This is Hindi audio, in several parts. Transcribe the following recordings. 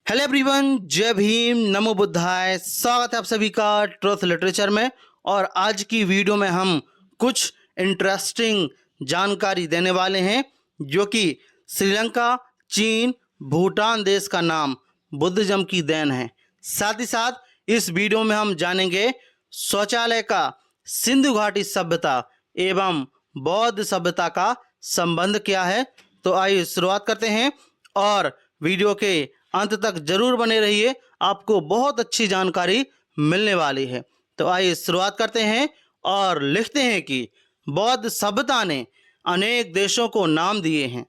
हेलो एवरीवन, जय भीम, नमो बुद्धाय। स्वागत है आप सभी का ट्रुथ लिटरेचर में। और आज की वीडियो में हम कुछ इंटरेस्टिंग जानकारी देने वाले हैं जो कि श्रीलंका, चीन, भूटान देश का नाम बुद्धिज्म की देन है। साथ ही साथ इस वीडियो में हम जानेंगे शौचालय का सिंधु घाटी सभ्यता एवं बौद्ध सभ्यता का संबंध क्या है। तो आइए शुरुआत करते हैं और वीडियो के अंत तक जरूर बने रहिए, आपको बहुत अच्छी जानकारी मिलने वाली है। तो आइए शुरुआत करते हैं और लिखते हैं कि बौद्ध सभ्यता ने अनेक देशों को नाम दिए हैं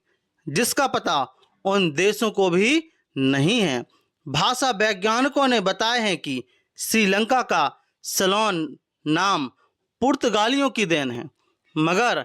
जिसका पता उन देशों को भी नहीं है। भाषा वैज्ञानिकों ने बताया है कि श्रीलंका का सिलोन नाम पुर्तगालियों की देन है, मगर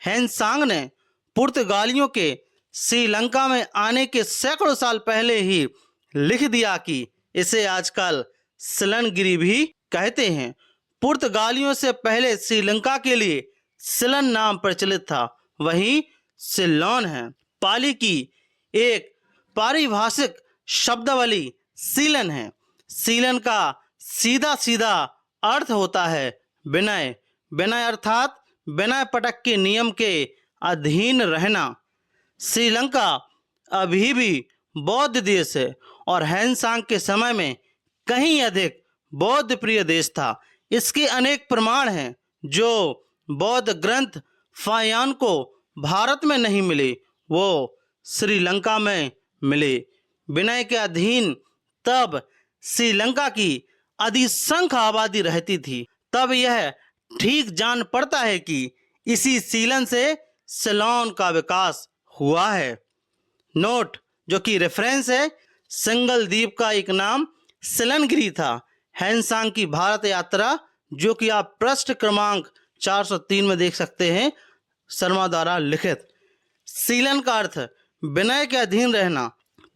हेनसांग ने पुर्तगालियों के श्रीलंका में आने के सैकड़ों साल पहले ही लिख दिया कि इसे आजकल सिलनगिरी भी कहते हैं। पुर्तगालियों से पहले श्रीलंका के लिए सिलन नाम प्रचलित था, वहीं सिलोन है। पाली की एक पारिभाषिक शब्दावली सीलन है। सीलन का सीधा सीधा अर्थ होता है विनय। विनय अर्थात विनय पटक के नियम के अधीन रहना। श्रीलंका अभी भी बौद्ध देश है और हेनसांग के समय में कहीं अधिक बौद्ध प्रिय देश था। इसके अनेक प्रमाण हैं जो बौद्ध ग्रंथ फायान को भारत में नहीं मिले, वो श्रीलंका में मिले। विनय के अधीन तब श्रीलंका की अधिसंख्य आबादी रहती थी। तब यह ठीक जान पड़ता है कि इसी सीलन से सिलोन का विकास हुआ है। नोट जो कि रेफरेंस है, सिंगल द्वीप का एक नाम सिलनगिरी था। हेनसांग की भारत यात्रा जो कि आप पृष्ठ क्रमांक 403 में देख सकते हैं, शर्मा द्वारा लिखित। सीलन का अर्थ विनय के अधीन रहना।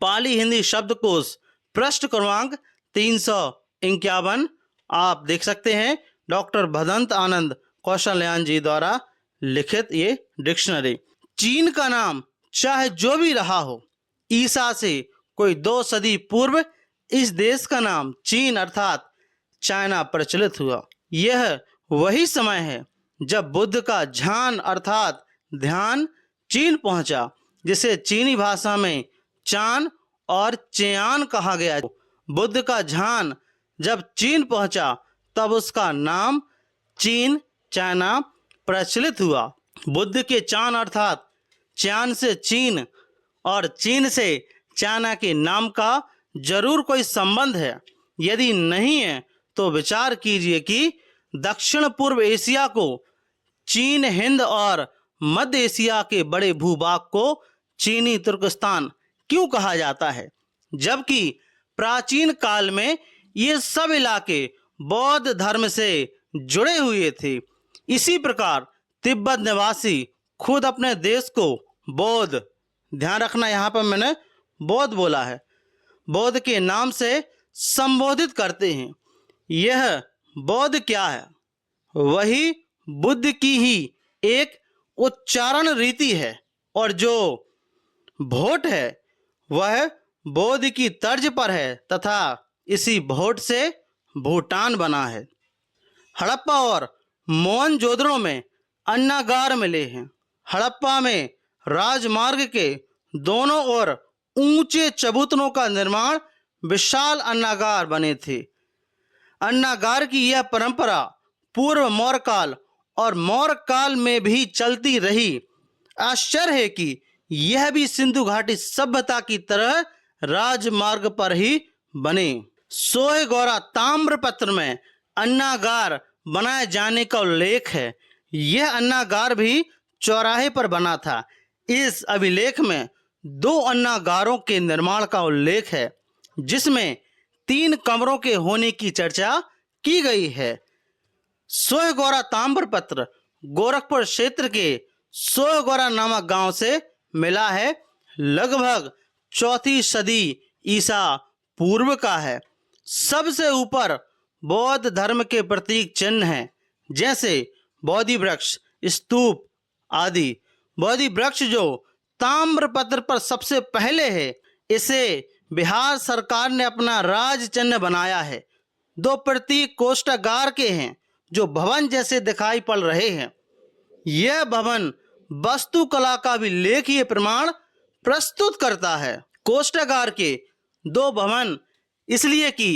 पाली हिंदी शब्दकोश पृष्ठ क्रमांक 351 आप देख सकते हैं, डॉक्टर भदंत आनंद कौशलयान जी द्वारा लिखित ये डिक्शनरी। चीन का नाम चाहे जो भी रहा हो, ईसा से कोई 2 सदी पूर्व इस देश का नाम चीन अर्थात चाइना प्रचलित हुआ। यह वही समय है जब बुद्ध का झान अर्थात ध्यान चीन पहुंचा, जिसे चीनी भाषा में चान और चियान कहा गया। बुद्ध का झान जब चीन पहुंचा तब उसका नाम चीन चाइना प्रचलित हुआ। बुद्ध के चान अर्थात चियान से चीन और चीन से चाइना के नाम का जरूर कोई संबंध है। यदि नहीं है तो विचार कीजिए कि दक्षिण पूर्व एशिया को चीन, हिंद और मध्य एशिया के बड़े भूभाग को चीनी तुर्किस्तान क्यों कहा जाता है, जबकि प्राचीन काल में ये सब इलाके बौद्ध धर्म से जुड़े हुए थे। इसी प्रकार तिब्बत निवासी खुद अपने देश को बौद्ध, ध्यान रखना यहाँ पर मैंने बौद्ध बोला है, बौद्ध के नाम से संबोधित करते हैं। यह बौद्ध क्या है? वही बुद्ध की ही एक उच्चारण रीति है और जो भोट है वह बौद्ध की तर्ज पर है तथा इसी भोट से भूटान बना है। हड़प्पा और मोहनजोदड़ो में अन्नागार मिले हैं। हड़प्पा में राजमार्ग के दोनों ओर ऊंचे चबूतरों का निर्माण विशाल अन्नागार बने थे। अन्नागार की यह परंपरा पूर्व मौर्य काल और मौर्य काल में भी चलती रही। आश्चर्य है कि यह भी सिंधु घाटी सभ्यता की तरह राजमार्ग पर ही बने। सोहेगौरा ताम्रपत्र में अन्नागार बनाए जाने का उल्लेख है। यह अन्नागार भी चौराहे पर बना था। इस अभिलेख में 2 अन्नागारों के निर्माण का उल्लेख है जिसमें 3 कमरों के होने की चर्चा की गई है। सोहेगौरा ताम्रपत्र गोरखपुर क्षेत्र के सोहेगौरा नामक गांव से मिला है। लगभग 4वीं सदी ईसा पूर्व का है। सबसे ऊपर बौद्ध धर्म के प्रतीक चिन्ह हैं, जैसे बोधि वृक्ष, स्तूप आदि। बोधि वृक्ष जो ताम्रपत्र पर सबसे पहले है, इसे बिहार सरकार ने अपना राज चिन्ह बनाया है। 2 प्रतीक कोष्ठागार के हैं जो भवन जैसे दिखाई पड़ रहे हैं। यह भवन वास्तुकला का भी लेखीय प्रमाण प्रस्तुत करता है। कोष्ठागार के 2 भवन इसलिए कि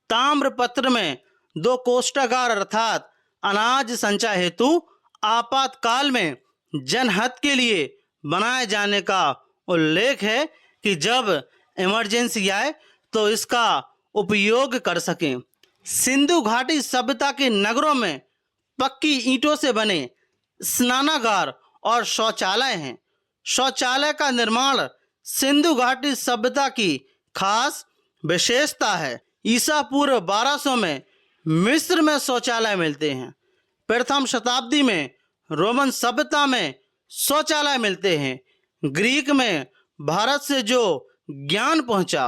ताम्रपत्र में 2 कोष्ठागार अर्थात अनाज संचय हेतु आपातकाल में जनहित के लिए बनाए जाने का उल्लेख है कि जब इमरजेंसी आए तो इसका उपयोग कर सकें। सिंधु घाटी सभ्यता के नगरों में पक्की ईंटों से बने स्नानागार और शौचालय हैं। शौचालय का निर्माण सिंधु घाटी सभ्यता की खास विशेषता है। ईसा पूर्व 1200 में मिस्र में शौचालय मिलते हैं। प्रथम शताब्दी में रोमन सभ्यता में शौचालय मिलते हैं। ग्रीक में भारत से जो ज्ञान पहुंचा,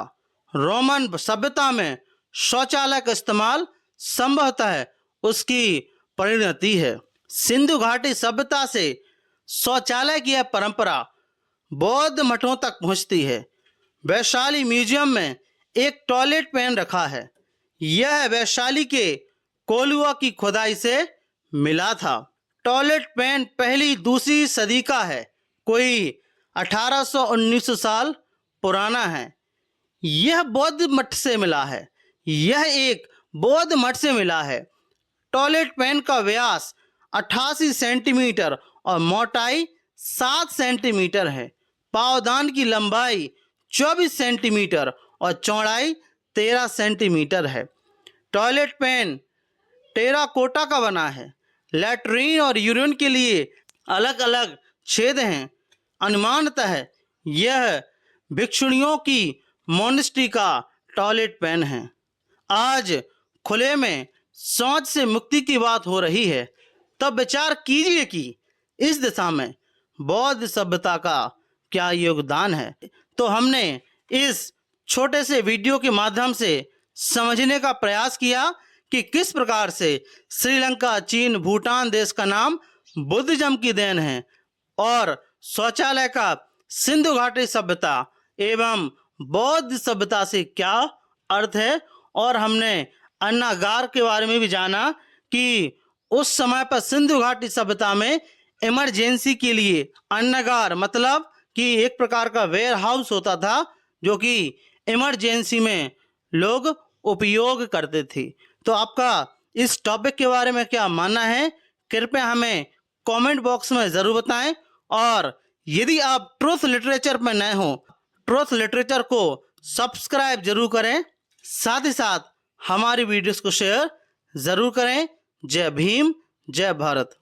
रोमन सभ्यता में शौचालय का इस्तेमाल संभवतः उसकी परिणति है। सिंधु घाटी सभ्यता से शौचालय की यह परंपरा बौद्ध मठों तक पहुंचती है। वैशाली म्यूजियम में एक टॉयलेट पेन रखा है। यह वैशाली के कोलुआ की खुदाई से मिला था। टॉयलेट पेन पहली दूसरी सदी का है, कोई 1800-1900 साल पुराना है। यह बौद्ध मठ से मिला है। यह एक बौद्ध मठ से मिला है। टॉयलेट पेन का व्यास 88 सेंटीमीटर और मोटाई 7 सेंटीमीटर है। पावदान की लंबाई 24 सेंटीमीटर और चौड़ाई 13 सेंटीमीटर है। टॉयलेट पेन टेराकोटा का बना है। लैट्रीन और यूरिन के लिए अलग अलग छेद हैं। अनुमानतः यह भिक्षुणियों की मोनेस्ट्री का टॉयलेट पेन है। आज खुले में शौच से मुक्ति की बात हो रही है, तब विचार कीजिए कि इस दिशा में बौद्ध सभ्यता का क्या योगदान है। तो हमने इस छोटे से वीडियो के माध्यम से समझने का प्रयास किया कि किस प्रकार से श्रीलंका, चीन, भूटान देश का नाम बुद्धिज्म की देन है और शौचालय का सिंधु घाटी सभ्यता एवं बौद्ध सभ्यता से क्या अर्थ है। और हमने अन्नागार के बारे में भी जाना कि उस समय पर सिंधु घाटी सभ्यता में इमरजेंसी के लिए अन्नागार मतलब कि एक प्रकार का वेयर हाउस होता था जो कि इमरजेंसी में लोग उपयोग करते थे। तो आपका इस टॉपिक के बारे में क्या मानना है, कृपया हमें कमेंट बॉक्स में ज़रूर बताएं। और यदि आप ट्रुथ लिटरेचर में नए हो, ट्रुथ लिटरेचर को सब्सक्राइब जरूर करें, साथ ही साथ हमारी वीडियोस को शेयर ज़रूर करें। जय भीम, जय भारत।